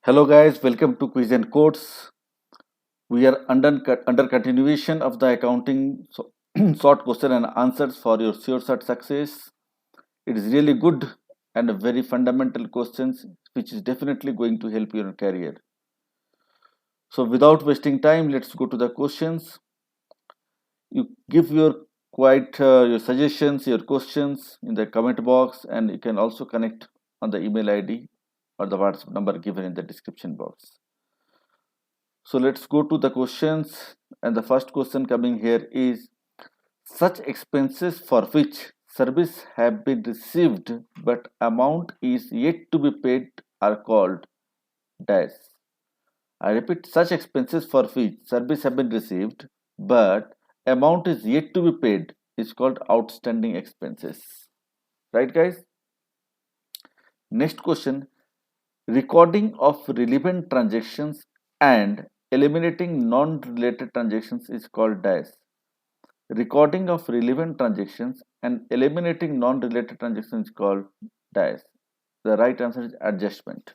Hello guys, welcome to Quiz and Quotes. We are under continuation of the accounting short question and answers for your sure shot success. It is really good and a very fundamental questions which is definitely going to help your career. So without wasting time, let's go to the questions. You give your quite your suggestions, your questions in the comment box, and you can also connect on the email ID or the WhatsApp number given in the description box. So let's go to the questions. And the first question coming here is such expenses for which service have been received but amount is yet to be paid are called dash. I repeat, such expenses for which service have been received but amount is yet to be paid is called outstanding expenses. Right, guys? Next question, recording of relevant transactions and eliminating non-related transactions is called dash. Recording of relevant transactions and eliminating non-related transactions is called dash. The right answer is adjustment.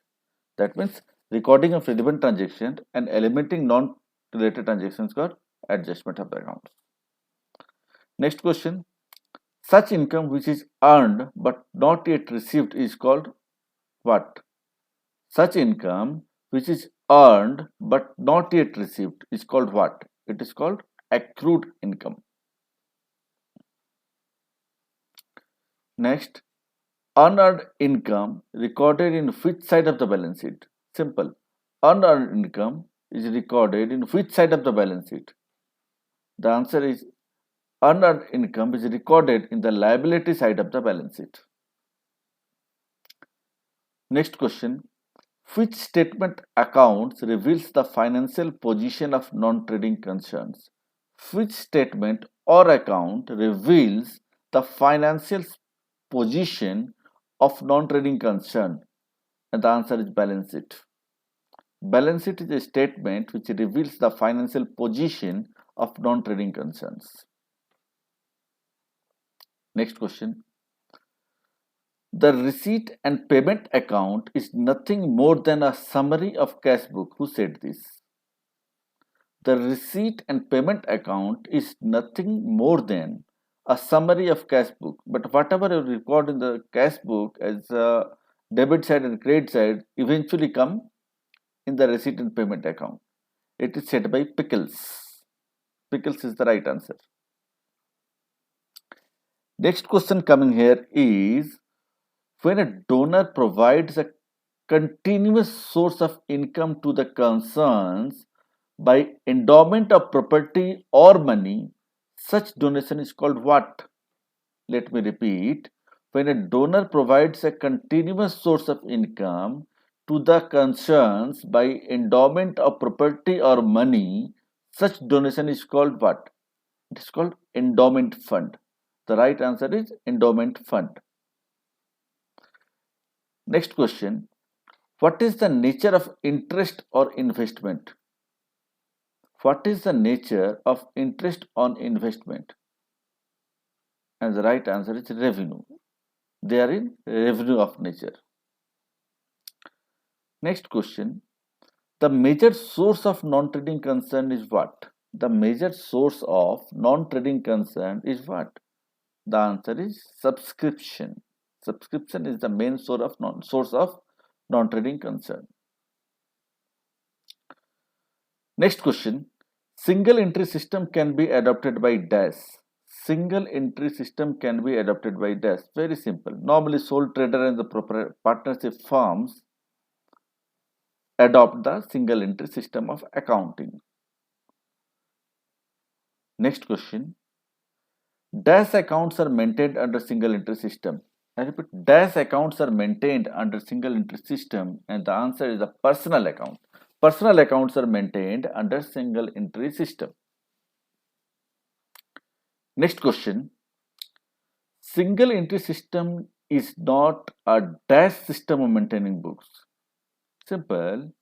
That means recording of relevant transaction and eliminating non-related transactions is called adjustment of the accounts. Next question. Such income which is earned but not yet received is called what? Such income which is earned but not yet received is called what? It is called accrued income. Next, unearned income recorded in which side of the balance sheet? Simple. Unearned income is recorded in which side of the balance sheet? The answer is unearned income is recorded in the liability side of the balance sheet. Next question. Which statement accounts reveals the financial position of non-trading concerns? Which statement or account reveals the financial position of non-trading concern? And the answer is balance sheet. Balance sheet is a statement which reveals the financial position of non-trading concerns. Next question. The receipt and payment account is nothing more than a summary of cash book. Who said this? The receipt and payment account is nothing more than a summary of cash book. But whatever you record in the cash book as a debit side and credit side eventually come in the receipt and payment account. It is said by Pickles. Pickles is the right answer. Next question coming here is when a donor provides a continuous source of income to the concerns by endowment of property or money, such donation is called what? Let me repeat. When a donor provides a continuous source of income to the concerns by endowment of property or money, such donation is called what? It is called endowment fund. The right answer is endowment fund. Next question. What is the nature of interest or investment? What is the nature of interest on investment? And the right answer is revenue. They are in revenue of nature. Next question. The major source of non-trading concern is what? The major source of non-trading concern is what? The answer is subscription. Subscription is the main source of non-trading concern. Next question. Single entry system can be adopted by dash. Single entry system can be adopted by dash. Very simple. Normally sole trader and the partnership firms adopt the single entry system of accounting. Next question. Dash accounts are maintained under single entry system. I repeat, dash accounts are maintained under single entry system and the answer is a personal account. Personal accounts are maintained under single entry system. Next question. Single entry system is not a dash system of maintaining books. Simple.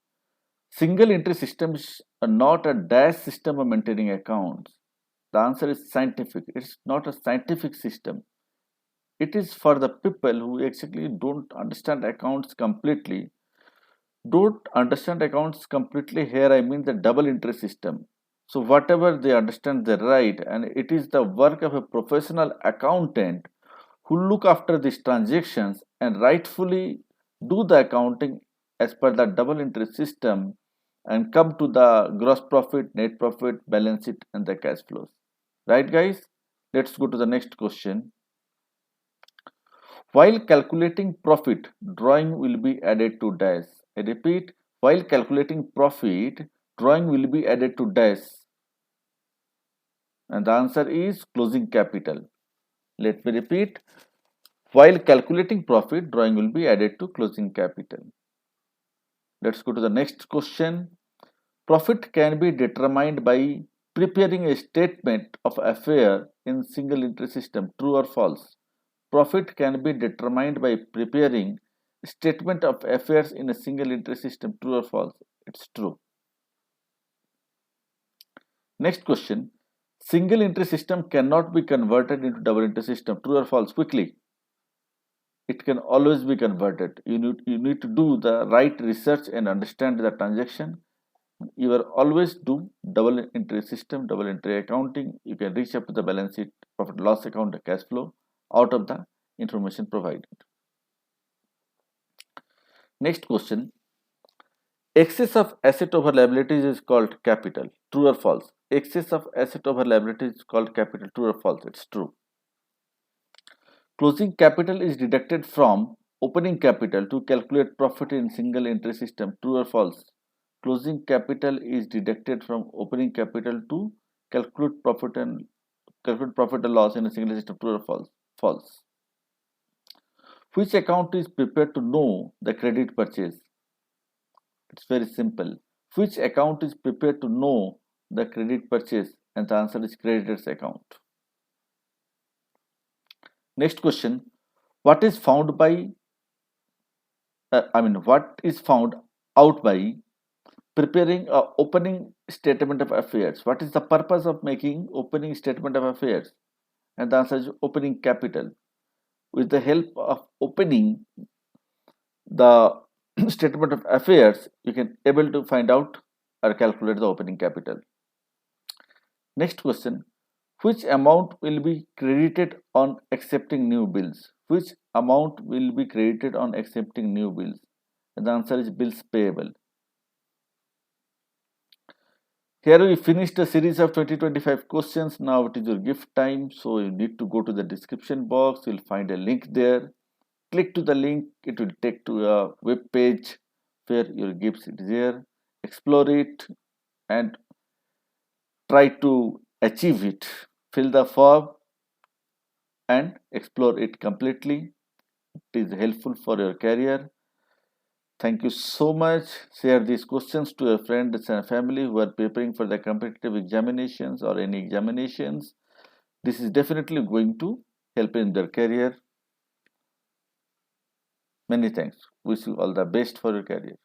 Single entry system is not a dash system of maintaining accounts. The answer is scientific. It's not a scientific system. It is for the people who actually don't understand accounts completely. don't understand accounts completely. Here I mean the double entry system. So whatever they understand, they write, and it is the work of a professional accountant who look after these transactions and rightfully do the accounting as per the double entry system and come to the gross profit, net profit, balance sheet, and the cash flows. Right, guys? Let's go to the next question. While calculating profit, drawing will be added to dash. I repeat, while calculating profit, drawing will be added to dash. And the answer is closing capital. Let me repeat. While calculating profit, drawing will be added to closing capital. Let's go to the next question. Profit can be determined by preparing a statement of affair in single entry system. True or false? Profit can be determined by preparing statement of affairs in a single entry system. True or false? It's true. Next question. Single entry system cannot be converted into double entry system. True or false? Quickly. It can always be converted. You need to do the right research and understand the transaction. You will always do double entry system, double entry accounting. You can reach up to the balance sheet, profit loss account, the cash flow out of the information provided. Next question. Excess of asset over liabilities is called capital. True or false? Excess of asset over liabilities is called capital. True or false? It's true. Closing capital is deducted from opening capital to calculate profit in single entry system. True or false? Closing capital is deducted from opening capital to calculate profit and loss in a single system. True or false? False. Which account is prepared to know the credit purchase? It's very simple. Which account is prepared to know the credit purchase? And the answer is creditor's account. Next question. What is found by what is found out by preparing a opening statement of affairs? What is the purpose of making opening statement of affairs? And the answer is opening capital. With the help of opening the statement of affairs, you can able to find out or calculate the opening capital. Next question. Which amount will be credited on accepting new bills? Which amount will be credited on accepting new bills? And the answer is bills payable. Here we finished a series of 20-25 questions. Now it is your gift time. So you need to go to the description box. You'll find a link there. Click to the link. It will take to a web page where your gifts is there. Explore it and try to achieve it. Fill the form and explore it completely. It is helpful for your career. Thank you so much. Share these questions to your friends and family who are preparing for the competitive examinations or any examinations. This is definitely going to help in their career. Many thanks. Wish you all the best for your career.